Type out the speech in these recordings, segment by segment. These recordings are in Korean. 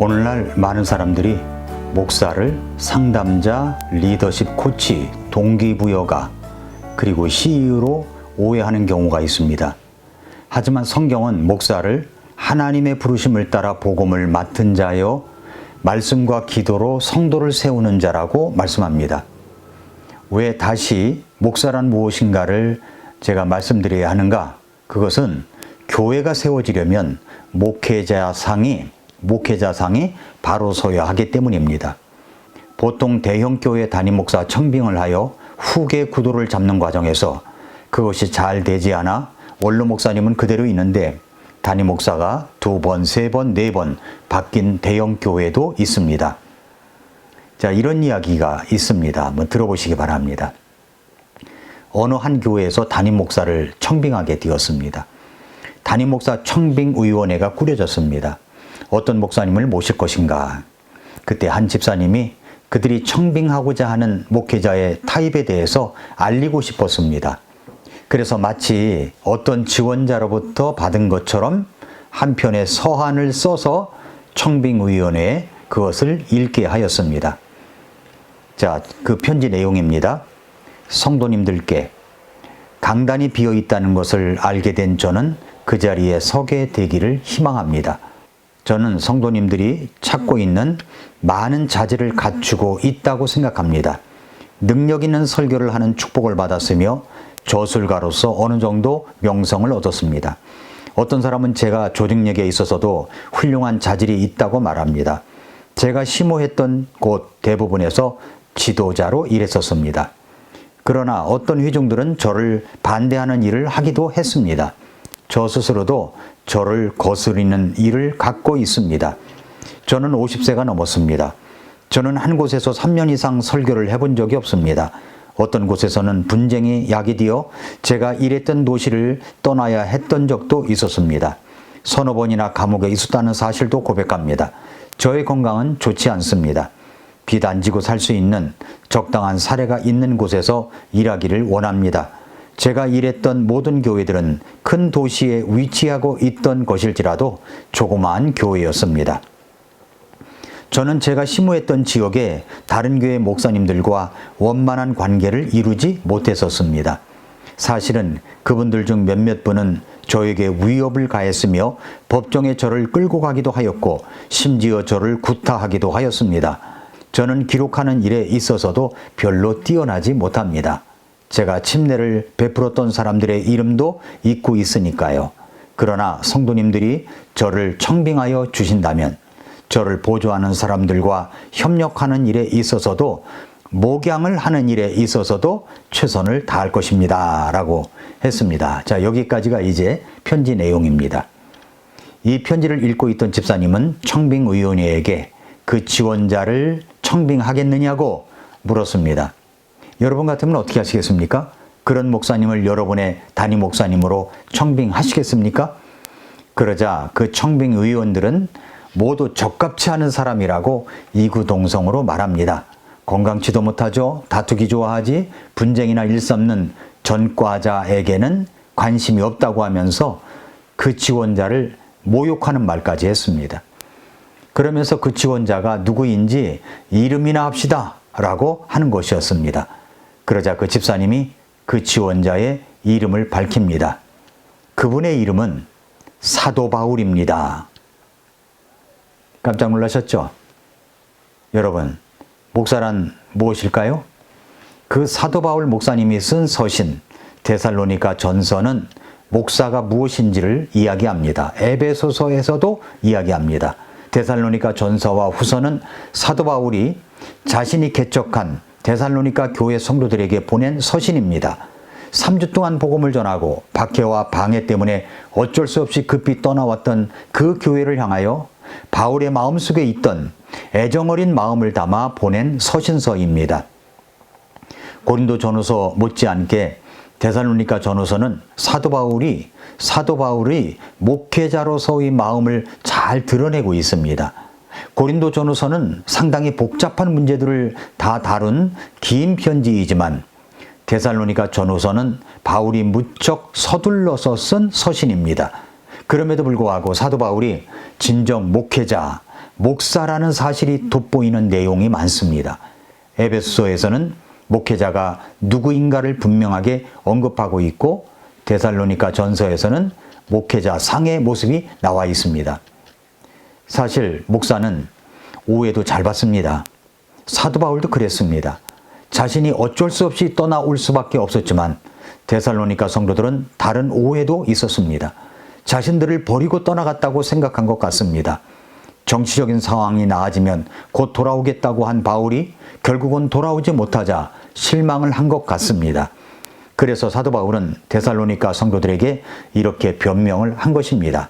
오늘날 많은 사람들이 목사를 상담자, 리더십 코치, 동기부여가, 그리고 CEO로 오해하는 경우가 있습니다. 하지만 성경은 목사를 하나님의 부르심을 따라 복음을 맡은 자여 말씀과 기도로 성도를 세우는 자라고 말씀합니다. 왜 다시 목사란 무엇인가를 제가 말씀드려야 하는가? 그것은 교회가 세워지려면 목회자상이 바로 서야 하기 때문입니다. 보통 대형 교회 담임 목사 청빙을 하여 후계 구도를 잡는 과정에서 그것이 잘 되지 않아 원로 목사님은 그대로 있는데 담임 목사가 2번, 3번, 4번 바뀐 대형 교회도 있습니다. 자, 이런 이야기가 있습니다. 한번 들어보시기 바랍니다. 어느 한 교회에서 담임 목사를 청빙하게 되었습니다. 담임 목사 청빙위원회가 꾸려졌습니다. 어떤 목사님을 모실 것인가? 그때 한 집사님이 그들이 청빙하고자 하는 목회자의 타입에 대해서 알리고 싶었습니다. 그래서 마치 어떤 지원자로부터 받은 것처럼 한 편의 서한을 써서 청빙위원회에 그것을 읽게 하였습니다. 자, 그 편지 내용입니다. 성도님들께 강단이 비어 있다는 것을 알게 된 저는 그 자리에 서게 되기를 희망합니다. 저는 성도님들이 찾고 있는 많은 자질을 갖추고 있다고 생각합니다. 능력 있는 설교를 하는 축복을 받았으며 저술가로서 어느 정도 명성을 얻었습니다. 어떤 사람은 제가 조직력에 있어서도 훌륭한 자질이 있다고 말합니다. 제가 심호했던 곳 대부분에서 지도자로 일했었습니다. 그러나 어떤 회중들은 저를 반대하는 일을 하기도 했습니다. 저 스스로도 저를 거스르는 일을 갖고 있습니다. 저는 50세가 넘었습니다. 저는 한 곳에서 3년 이상 설교를 해본 적이 없습니다. 어떤 곳에서는 분쟁이 야기되어 제가 일했던 도시를 떠나야 했던 적도 있었습니다. 서너 번이나 감옥에 있었다는 사실도 고백합니다. 저의 건강은 좋지 않습니다. 빚 안 지고 살 수 있는 적당한 사례가 있는 곳에서 일하기를 원합니다. 제가 일했던 모든 교회들은 큰 도시에 위치하고 있던 것일지라도 조그마한 교회였습니다. 저는 제가 심호했던 지역에 다른 교회 목사님들과 원만한 관계를 이루지 못했었습니다. 사실은 그분들 중 몇몇 분은 저에게 위협을 가했으며 법정에 저를 끌고 가기도 하였고 심지어 저를 구타하기도 하였습니다. 저는 기록하는 일에 있어서도 별로 뛰어나지 못합니다. 제가 침례를 베풀었던 사람들의 이름도 잊고 있으니까요. 그러나 성도님들이 저를 청빙하여 주신다면 저를 보조하는 사람들과 협력하는 일에 있어서도 목양을 하는 일에 있어서도 최선을 다할 것입니다. 라고 했습니다. 자, 여기까지가 이제 편지 내용입니다. 이 편지를 읽고 있던 집사님은 청빙위원회에게 그 지원자를 청빙하겠느냐고 물었습니다. 여러분 같으면 어떻게 하시겠습니까? 그런 목사님을 여러분의 담임 목사님으로 청빙하시겠습니까? 그러자 그 청빙위원들은 모두 적합치 않은 사람이라고 이구동성으로 말합니다. 건강치도 못하죠. 다투기 좋아하지. 분쟁이나 일삼는 전과자에게는 관심이 없다고 하면서 그 지원자를 모욕하는 말까지 했습니다. 그러면서 그 지원자가 누구인지 이름이나 합시다 라고 하는 것이었습니다. 그러자 그 집사님이 그 지원자의 이름을 밝힙니다. 그분의 이름은 사도 바울입니다. 깜짝 놀라셨죠? 여러분, 목사란 무엇일까요? 그 사도 바울 목사님이 쓴 서신 데살로니가 전서는 목사가 무엇인지를 이야기합니다. 에베소서에서도 이야기합니다. 데살로니가 전서와 후서는 사도 바울이 자신이 개척한 데살로니가 교회 성도들에게 보낸 서신입니다. 3주 동안 복음을 전하고 박해와 방해 때문에 어쩔 수 없이 급히 떠나왔던 그 교회를 향하여 바울의 마음속에 있던 애정어린 마음을 담아 보낸 서신서입니다. 고린도 전후서 못지않게 데살로니가 전후서는 사도 바울이 목회자로서의 마음을 잘 드러내고 있습니다. 고린도 전후서는 상당히 복잡한 문제들을 다 다룬 긴 편지이지만 데살로니가 전후서는 바울이 무척 서둘러서 쓴 서신입니다. 그럼에도 불구하고 사도 바울이 진정 목회자, 목사라는 사실이 돋보이는 내용이 많습니다. 에베소서에서는 목회자가 누구인가를 분명하게 언급하고 있고 데살로니가 전서에서는 목회자 상의 모습이 나와 있습니다. 사실 목사는 오해도 잘 받습니다. 사도 바울도 그랬습니다. 자신이 어쩔 수 없이 떠나올 수밖에 없었지만 데살로니가 성도들은 다른 오해도 있었습니다. 자신들을 버리고 떠나갔다고 생각한 것 같습니다. 정치적인 상황이 나아지면 곧 돌아오겠다고 한 바울이 결국은 돌아오지 못하자 실망을 한 것 같습니다. 그래서 사도 바울은 데살로니가 성도들에게 이렇게 변명을 한 것입니다.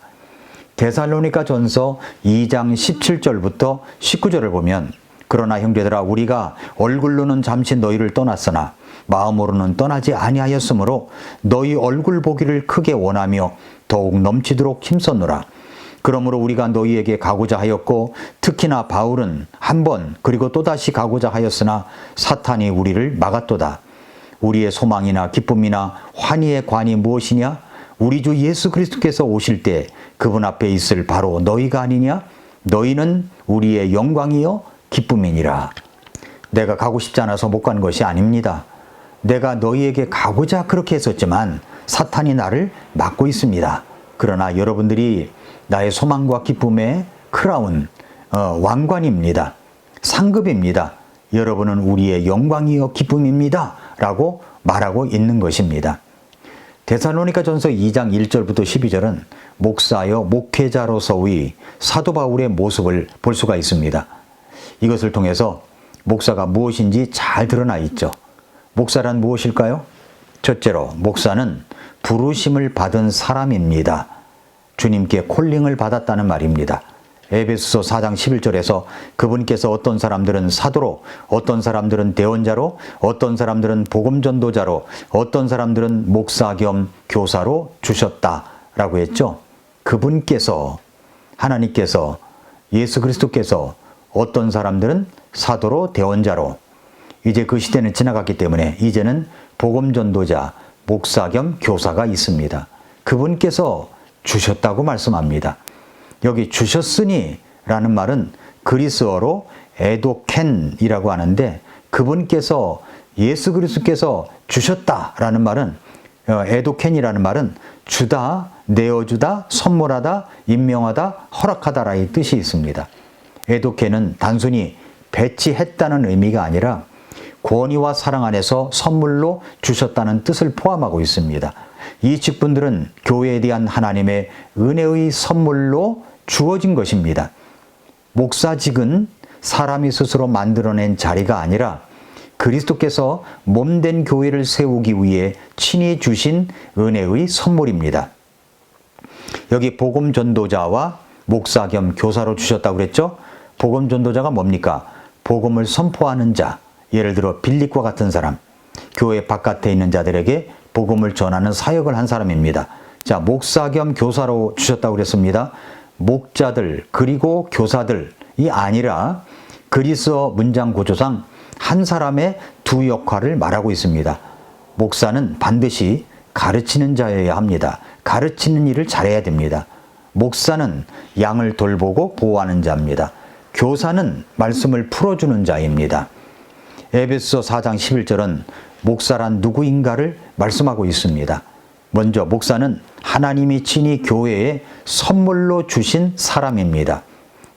데살로니가 전서 2장 17절부터 19절을 보면 그러나 형제들아 우리가 얼굴로는 잠시 너희를 떠났으나 마음으로는 떠나지 아니하였으므로 너희 얼굴 보기를 크게 원하며 더욱 넘치도록 힘썼노라. 그러므로 우리가 너희에게 가고자 하였고 특히나 바울은 한 번 그리고 또다시 가고자 하였으나 사탄이 우리를 막았도다. 우리의 소망이나 기쁨이나 환희의 관이 무엇이냐? 우리 주 예수 그리스도께서 오실 때 그분 앞에 있을 바로 너희가 아니냐? 너희는 우리의 영광이요 기쁨이니라. 내가 가고 싶지 않아서 못 간 것이 아닙니다. 내가 너희에게 가고자 그렇게 했었지만 사탄이 나를 막고 있습니다. 그러나 여러분들이 나의 소망과 기쁨의 크라운, 왕관입니다. 상급입니다. 여러분은 우리의 영광이요 기쁨입니다. 라고 말하고 있는 것입니다. 데살로니가 전서 2장 1절부터 12절은 목사여 목회자로서의 사도 바울의 모습을 볼 수가 있습니다. 이것을 통해서 목사가 무엇인지 잘 드러나 있죠. 목사란 무엇일까요? 첫째로 목사는 부르심을 받은 사람입니다. 주님께 콜링을 받았다는 말입니다. 에베소서 4장 11절에서 그분께서 어떤 사람들은 사도로, 어떤 사람들은 대언자로, 어떤 사람들은 복음전도자로, 어떤 사람들은 목사 겸 교사로 주셨다라고 했죠. 그분께서, 하나님께서, 예수 그리스도께서 어떤 사람들은 사도로, 대언자로, 이제 그 시대는 지나갔기 때문에 이제는 복음전도자, 목사 겸 교사가 있습니다. 그분께서 주셨다고 말씀합니다. 여기 주셨으니 라는 말은 그리스어로 에도켄이라고 하는데 그분께서 예수 그리스도께서 주셨다라는 말은 에도켄이라는 말은 주다, 내어주다, 선물하다, 임명하다, 허락하다라는 뜻이 있습니다. 에도켄은 단순히 배치했다는 의미가 아니라 권위와 사랑 안에서 선물로 주셨다는 뜻을 포함하고 있습니다. 이 직분들은 교회에 대한 하나님의 은혜의 선물로 주어진 것입니다. 목사직은 사람이 스스로 만들어낸 자리가 아니라 그리스도께서 몸된 교회를 세우기 위해 친히 주신 은혜의 선물입니다. 여기 복음 전도자와 목사 겸 교사로 주셨다고 그랬죠? 복음 전도자가 뭡니까? 복음을 선포하는 자, 예를 들어 빌립과 같은 사람, 교회 바깥에 있는 자들에게 복음을 전하는 사역을 한 사람입니다. 자, 목사 겸 교사로 주셨다고 그랬습니다. 목자들 그리고 교사들이 아니라 그리스어 문장 구조상 한 사람의 두 역할을 말하고 있습니다. 목사는 반드시 가르치는 자여야 합니다. 가르치는 일을 잘해야 됩니다. 목사는 양을 돌보고 보호하는 자입니다. 교사는 말씀을 풀어주는 자입니다. 에베소서 4장 11절은 목사란 누구인가를 말씀하고 있습니다. 먼저 목사는 하나님이 친히 교회에 선물로 주신 사람입니다.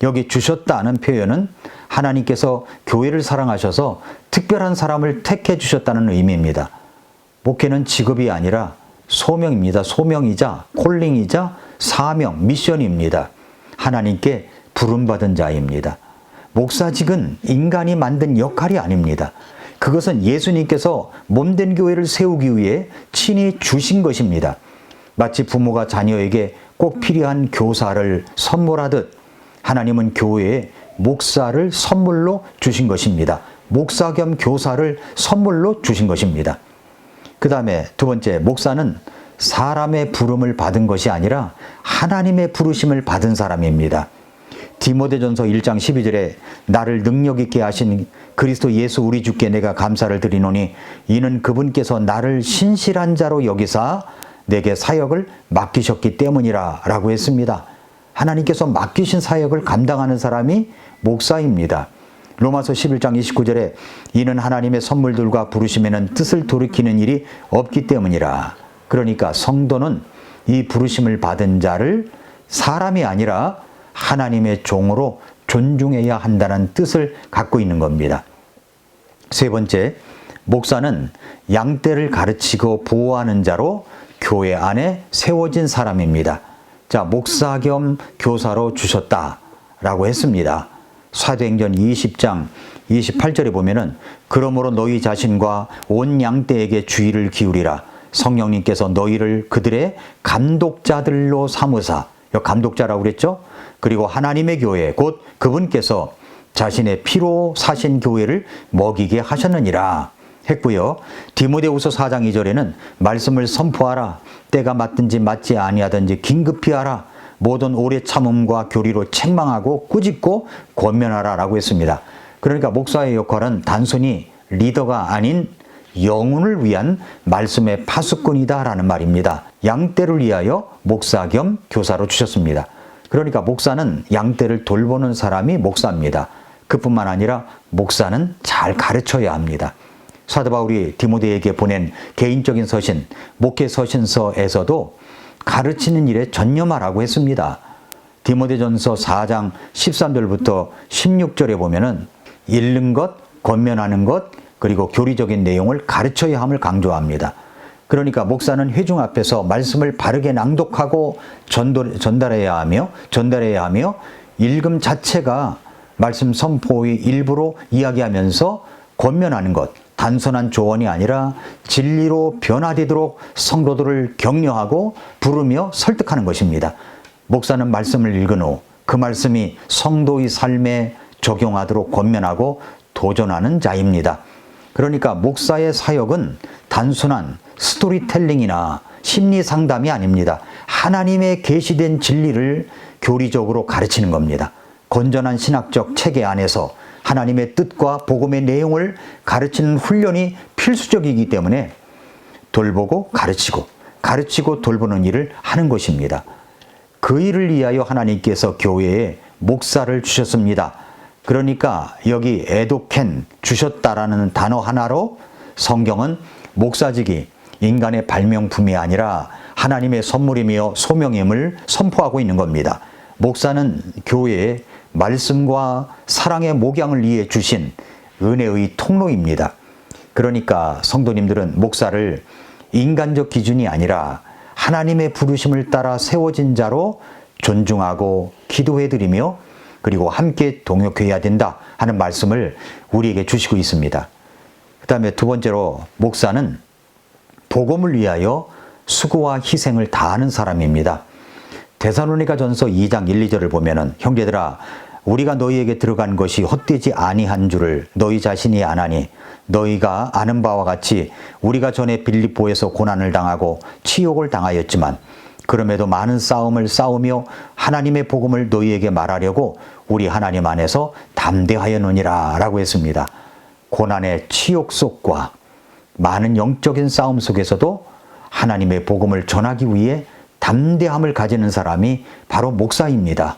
여기 주셨다는 표현은 하나님께서 교회를 사랑하셔서 특별한 사람을 택해 주셨다는 의미입니다. 목회는 직업이 아니라 소명입니다. 소명이자 콜링이자 사명, 미션입니다. 하나님께 부름받은 자입니다. 목사직은 인간이 만든 역할이 아닙니다. 그것은 예수님께서 몸된 교회를 세우기 위해 친히 주신 것입니다. 마치 부모가 자녀에게 꼭 필요한 교사를 선물하듯 하나님은 교회에 목사를 선물로 주신 것입니다. 목사 겸 교사를 선물로 주신 것입니다. 그 다음에 두 번째, 목사는 사람의 부름을 받은 것이 아니라 하나님의 부르심을 받은 사람입니다. 디모데전서 1장 12절에 나를 능력 있게 하신 그리스도 예수 우리 주께 내가 감사를 드리노니 이는 그분께서 나를 신실한 자로 여기사 내게 사역을 맡기셨기 때문이라 라고 했습니다. 하나님께서 맡기신 사역을 감당하는 사람이 목사입니다. 로마서 11장 29절에 이는 하나님의 선물들과 부르심에는 뜻을 돌이키는 일이 없기 때문이라. 그러니까 성도는 이 부르심을 받은 자를 사람이 아니라 하나님의 종으로 존중해야 한다는 뜻을 갖고 있는 겁니다. 세 번째, 목사는 양떼를 가르치고 보호하는 자로 교회 안에 세워진 사람입니다. 자, 목사 겸 교사로 주셨다라고 했습니다. 사도행전 20장 28절에 보면은 그러므로 너희 자신과 온 양떼에게 주의를 기울이라. 성령님께서 너희를 그들의 감독자들로 삼으사, 감독자라고 그랬죠? 그리고 하나님의 교회 곧 그분께서 자신의 피로 사신 교회를 먹이게 하셨느니라 했고요. 디모데후서 4장 2절에는 말씀을 선포하라. 때가 맞든지 맞지 아니하든지 긴급히 하라. 모든 오래 참음과 교리로 책망하고 꾸짖고 권면하라 라고 했습니다. 그러니까 목사의 역할은 단순히 리더가 아닌 영혼을 위한 말씀의 파수꾼이다 라는 말입니다. 양떼를 위하여 목사 겸 교사로 주셨습니다. 그러니까 목사는 양떼를 돌보는 사람이 목사입니다. 그뿐만 아니라 목사는 잘 가르쳐야 합니다. 사도 바울이 디모데에게 보낸 개인적인 서신, 목회 서신서에서도 가르치는 일에 전념하라고 했습니다. 디모데전서 4장 13절부터 16절에 보면은 읽는 것, 권면하는 것, 그리고 교리적인 내용을 가르쳐야 함을 강조합니다. 그러니까 목사는 회중 앞에서 말씀을 바르게 낭독하고 전달해야 하며 읽음 자체가 말씀 선포의 일부로 이야기하면서 권면하는 것, 단순한 조언이 아니라 진리로 변화되도록 성도들을 격려하고 부르며 설득하는 것입니다. 목사는 말씀을 읽은 후 그 말씀이 성도의 삶에 적용하도록 권면하고 도전하는 자입니다. 그러니까 목사의 사역은 단순한 스토리텔링이나 심리 상담이 아닙니다. 하나님의 계시된 진리를 교리적으로 가르치는 겁니다. 건전한 신학적 체계 안에서 하나님의 뜻과 복음의 내용을 가르치는 훈련이 필수적이기 때문에 돌보고 가르치고 돌보는 일을 하는 것입니다. 그 일을 위하여 하나님께서 교회에 목사를 주셨습니다. 그러니까 여기 에도켄 주셨다라는 단어 하나로 성경은 목사직이 인간의 발명품이 아니라 하나님의 선물이며 소명임을 선포하고 있는 겁니다. 목사는 교회에 말씀과 사랑의 목양을 위해 주신 은혜의 통로입니다. 그러니까 성도님들은 목사를 인간적 기준이 아니라 하나님의 부르심을 따라 세워진 자로 존중하고 기도해드리며 그리고 함께 동역해야 된다 하는 말씀을 우리에게 주시고 있습니다. 그 다음에 두 번째로 목사는 복음을 위하여 수고와 희생을 다하는 사람입니다. 데살로니가전서 2장 1, 2절을 보면은 형제들아 우리가 너희에게 들어간 것이 헛되지 아니한 줄을 너희 자신이 아나니 너희가 아는 바와 같이 우리가 전에 빌립보에서 고난을 당하고 치욕을 당하였지만 그럼에도 많은 싸움을 싸우며 하나님의 복음을 너희에게 말하려고 우리 하나님 안에서 담대하였느니라 라고 했습니다. 고난의 치욕 속과 많은 영적인 싸움 속에서도 하나님의 복음을 전하기 위해 담대함을 가지는 사람이 바로 목사입니다.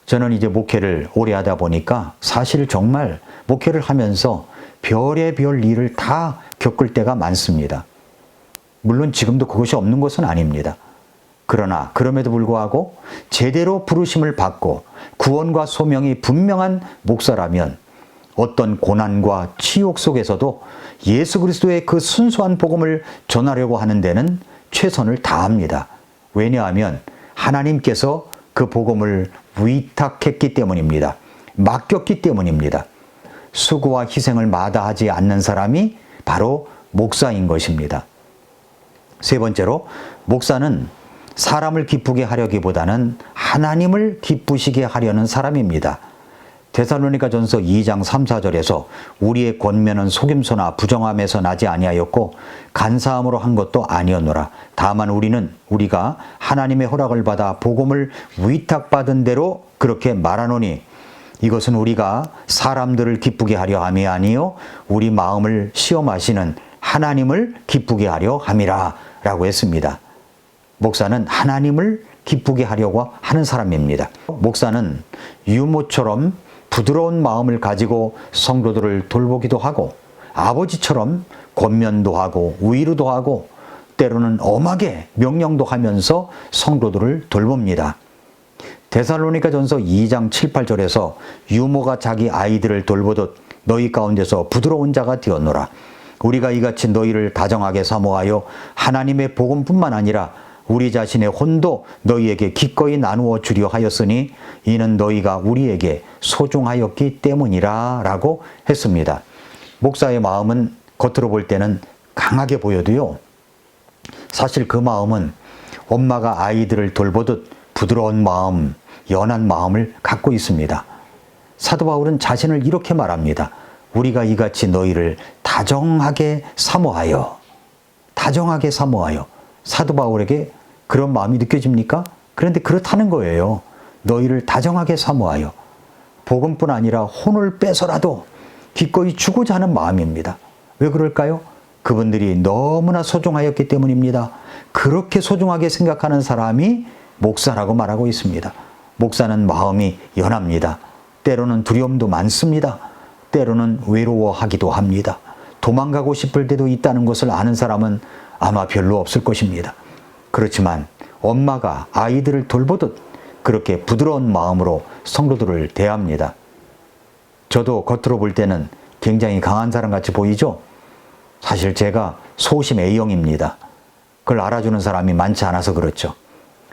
저는 이제 목회를 오래 하다 보니까 사실 정말 목회를 하면서 별의별 일을 다 겪을 때가 많습니다. 물론 지금도 그것이 없는 것은 아닙니다. 그러나 그럼에도 불구하고 제대로 부르심을 받고 구원과 소명이 분명한 목사라면 어떤 고난과 치욕 속에서도 예수 그리스도의 그 순수한 복음을 전하려고 하는 데는 최선을 다합니다. 왜냐하면 하나님께서 그 복음을 위탁했기 때문입니다. 맡겼기 때문입니다. 수고와 희생을 마다하지 않는 사람이 바로 목사인 것입니다. 세 번째로 목사는 사람을 기쁘게 하려기보다는 하나님을 기쁘시게 하려는 사람입니다. 데살로니가전서 2장 3, 4절에서 우리의 권면은 속임수나 부정함에서 나지 아니하였고 간사함으로 한 것도 아니었노라. 다만 우리가 하나님의 허락을 받아 복음을 위탁받은 대로 그렇게 말하노니 이것은 우리가 사람들을 기쁘게 하려 함이 아니요 우리 마음을 시험하시는 하나님을 기쁘게 하려 함이라 라고 했습니다. 목사는 하나님을 기쁘게 하려고 하는 사람입니다. 목사는 유모처럼 부드러운 마음을 가지고 성도들을 돌보기도 하고 아버지처럼 권면도 하고 위로도 하고 때로는 엄하게 명령도 하면서 성도들을 돌봅니다. 데살로니가전서 2장 7, 8절에서 유모가 자기 아이들을 돌보듯 너희 가운데서 부드러운 자가 되었노라. 우리가 이같이 너희를 다정하게 사모하여 하나님의 복음뿐만 아니라 우리 자신의 혼도 너희에게 기꺼이 나누어 주려 하였으니 이는 너희가 우리에게 소중하였기 때문이라 라고 했습니다. 목사의 마음은 겉으로 볼 때는 강하게 보여도요, 사실 그 마음은 엄마가 아이들을 돌보듯 부드러운 마음, 연한 마음을 갖고 있습니다. 사도 바울은 자신을 이렇게 말합니다. 우리가 이같이 너희를 다정하게 사모하여. 사도 바울에게 그런 마음이 느껴집니까? 그런데 그렇다는 거예요. 너희를 다정하게 사모하여. 복음뿐 아니라 혼을 빼서라도 기꺼이 주고자 하는 마음입니다. 왜 그럴까요? 그분들이 너무나 소중하였기 때문입니다. 그렇게 소중하게 생각하는 사람이 목사라고 말하고 있습니다. 목사는 마음이 연합니다. 때로는 두려움도 많습니다. 때로는 외로워하기도 합니다. 도망가고 싶을 때도 있다는 것을 아는 사람은 아마 별로 없을 것입니다. 그렇지만 엄마가 아이들을 돌보듯 그렇게 부드러운 마음으로 성도들을 대합니다. 저도 겉으로 볼 때는 굉장히 강한 사람 같이 보이죠? 사실 제가 소심 A형입니다. 그걸 알아주는 사람이 많지 않아서 그렇죠.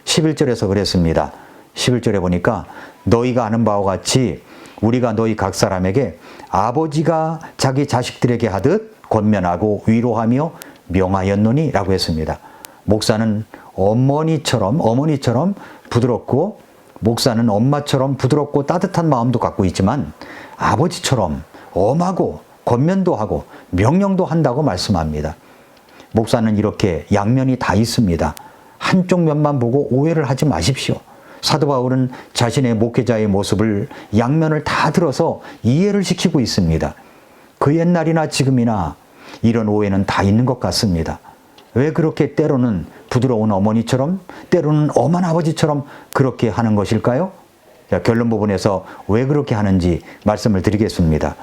11절에서 그랬습니다. 11절에 보니까 너희가 아는 바와 같이 우리가 너희 각 사람에게 아버지가 자기 자식들에게 하듯 권면하고 위로하며 명하였노니 라고 했습니다. 목사는 어머니처럼 부드럽고 목사는 엄마처럼 부드럽고 따뜻한 마음도 갖고 있지만 아버지처럼 엄하고 권면도 하고 명령도 한다고 말씀합니다. 목사는 이렇게 양면이 다 있습니다. 한쪽 면만 보고 오해를 하지 마십시오. 사도 바울은 자신의 목회자의 모습을 양면을 다 들어서 이해를 시키고 있습니다. 그 옛날이나 지금이나 이런 오해는 다 있는 것 같습니다. 왜 그렇게 때로는 부드러운 어머니처럼 때로는 엄한 아버지처럼 그렇게 하는 것일까요? 결론 부분에서 왜 그렇게 하는지 말씀을 드리겠습니다.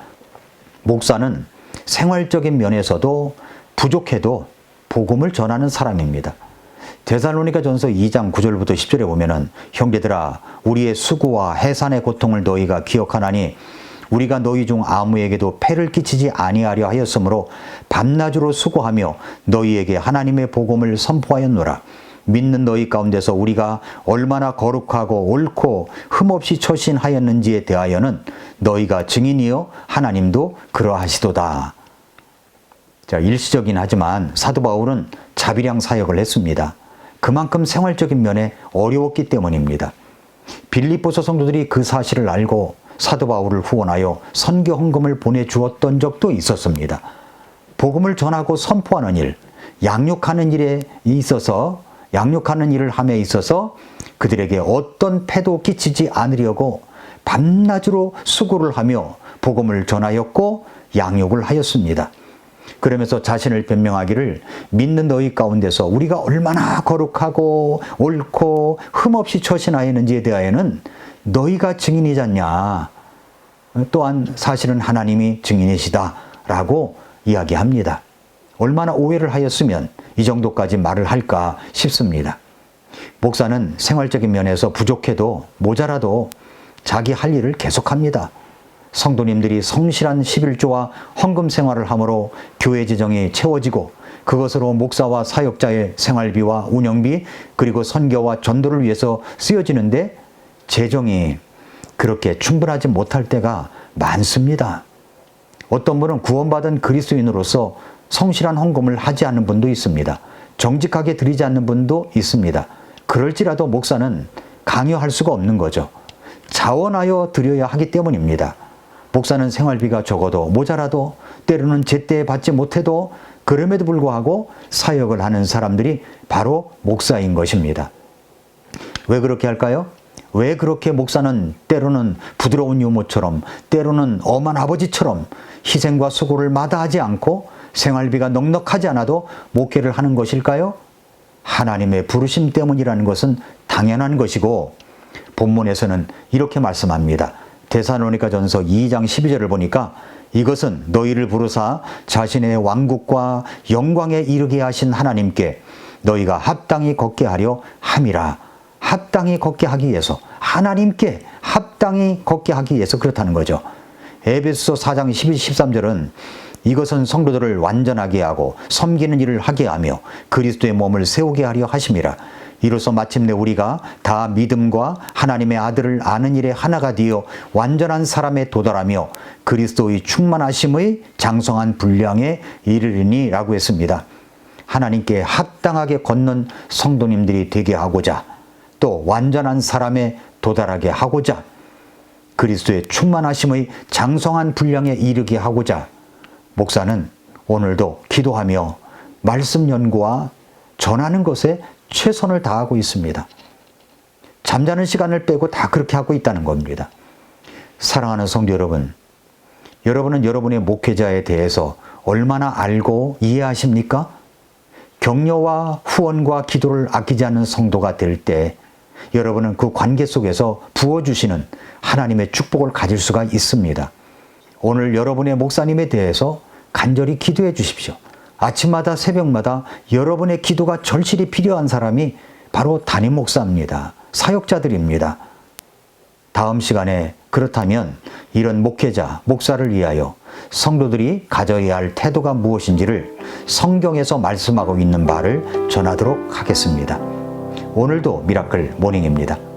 목사는 생활적인 면에서도 부족해도 복음을 전하는 사람입니다. 데살로니가전서 2장 9절부터 10절에 보면은 형제들아 우리의 수고와 해산의 고통을 너희가 기억하나니 우리가 너희 중 아무에게도 폐를 끼치지 아니하려 하였으므로 밤낮으로 수고하며 너희에게 하나님의 복음을 선포하였노라. 믿는 너희 가운데서 우리가 얼마나 거룩하고 옳고 흠없이 처신하였는지에 대하여는 너희가 증인이요 하나님도 그러하시도다. 자, 일시적이긴 하지만 사도 바울은 자비량 사역을 했습니다. 그만큼 생활적인 면에 어려웠기 때문입니다. 빌립보서 성도들이 그 사실을 알고 사도 바울을 후원하여 선교 헌금을 보내주었던 적도 있었습니다. 복음을 전하고 선포하는 일, 양육하는 일을 함에 있어서 그들에게 어떤 폐도 끼치지 않으려고 밤낮으로 수고를 하며 복음을 전하였고 양육을 하였습니다. 그러면서 자신을 변명하기를 믿는 너희 가운데서 우리가 얼마나 거룩하고 옳고 흠없이 처신하였는지에 대하여는 너희가 증인이잖냐. 또한 사실은 하나님이 증인이시다 라고 이야기합니다. 얼마나 오해를 하였으면 이 정도까지 말을 할까 싶습니다. 목사는 생활적인 면에서 부족해도 모자라도 자기 할 일을 계속합니다. 성도님들이 성실한 11조와 헌금 생활을 함으로 교회 재정이 채워지고 그것으로 목사와 사역자의 생활비와 운영비 그리고 선교와 전도를 위해서 쓰여지는데 재정이 그렇게 충분하지 못할 때가 많습니다. 어떤 분은 구원받은 그리스도인으로서 성실한 헌금을 하지 않는 분도 있습니다. 정직하게 드리지 않는 분도 있습니다. 그럴지라도 목사는 강요할 수가 없는 거죠. 자원하여 드려야 하기 때문입니다. 목사는 생활비가 적어도 모자라도 때로는 제때 받지 못해도 그럼에도 불구하고 사역을 하는 사람들이 바로 목사인 것입니다. 왜 그렇게 할까요? 왜 그렇게 목사는 때로는 부드러운 유모처럼 때로는 엄한 아버지처럼 희생과 수고를 마다하지 않고 생활비가 넉넉하지 않아도 목회를 하는 것일까요? 하나님의 부르심 때문이라는 것은 당연한 것이고, 본문에서는 이렇게 말씀합니다. 데살로니가전서 2장 12절을 보니까 이것은 너희를 부르사 자신의 왕국과 영광에 이르게 하신 하나님께 너희가 합당히 걷게 하려 함이라. 합당히 걷게 하기 위해서, 하나님께 합당히 걷게 하기 위해서 그렇다는 거죠. 에베소서 4장 12, 13절은 이것은 성도들을 완전하게 하고 섬기는 일을 하게 하며 그리스도의 몸을 세우게 하려 하심이라. 이로써 마침내 우리가 다 믿음과 하나님의 아들을 아는 일에 하나가 되어 완전한 사람에 도달하며 그리스도의 충만하심의 장성한 분량에 이르리니 라고 했습니다. 하나님께 합당하게 걷는 성도님들이 되게 하고자, 또 완전한 사람에 도달하게 하고자, 그리스도의 충만하심의 장성한 분량에 이르게 하고자 목사는 오늘도 기도하며 말씀 연구와 전하는 것에 최선을 다하고 있습니다. 잠자는 시간을 빼고 다 그렇게 하고 있다는 겁니다. 사랑하는 성도 여러분, 여러분은 여러분의 목회자에 대해서 얼마나 알고 이해하십니까? 격려와 후원과 기도를 아끼지 않는 성도가 될 때 여러분은 그 관계 속에서 부어주시는 하나님의 축복을 가질 수가 있습니다. 오늘 여러분의 목사님에 대해서 간절히 기도해 주십시오. 아침마다 새벽마다 여러분의 기도가 절실히 필요한 사람이 바로 담임 목사입니다. 사역자들입니다. 다음 시간에 그렇다면 이런 목회자, 목사를 위하여 성도들이 가져야 할 태도가 무엇인지를 성경에서 말씀하고 있는 바를 전하도록 하겠습니다. 오늘도 미라클 모닝입니다.